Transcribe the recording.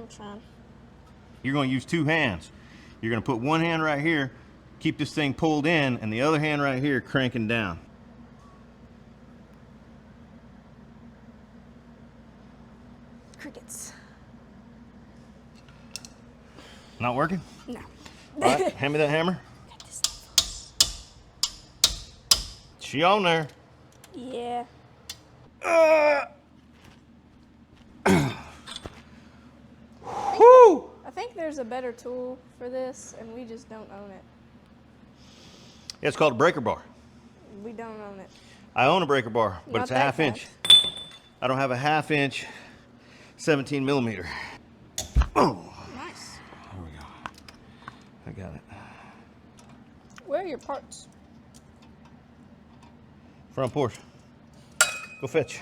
trying. You're going to use two hands. You're going to put one hand right here, keep this thing pulled in, and the other hand right here cranking down. Crickets. Not working? No. All right, hand me that hammer. Got this. She on there. Yeah. Whoo! I think there's a better tool for this, and we just don't own it. It's called a breaker bar. We don't own it. I own a breaker bar, but Not it's a that half inch. I don't have a half inch 17 millimeter. Oh, Nice. there we go. I got it. Where are your parts? Front porch. Go fetch.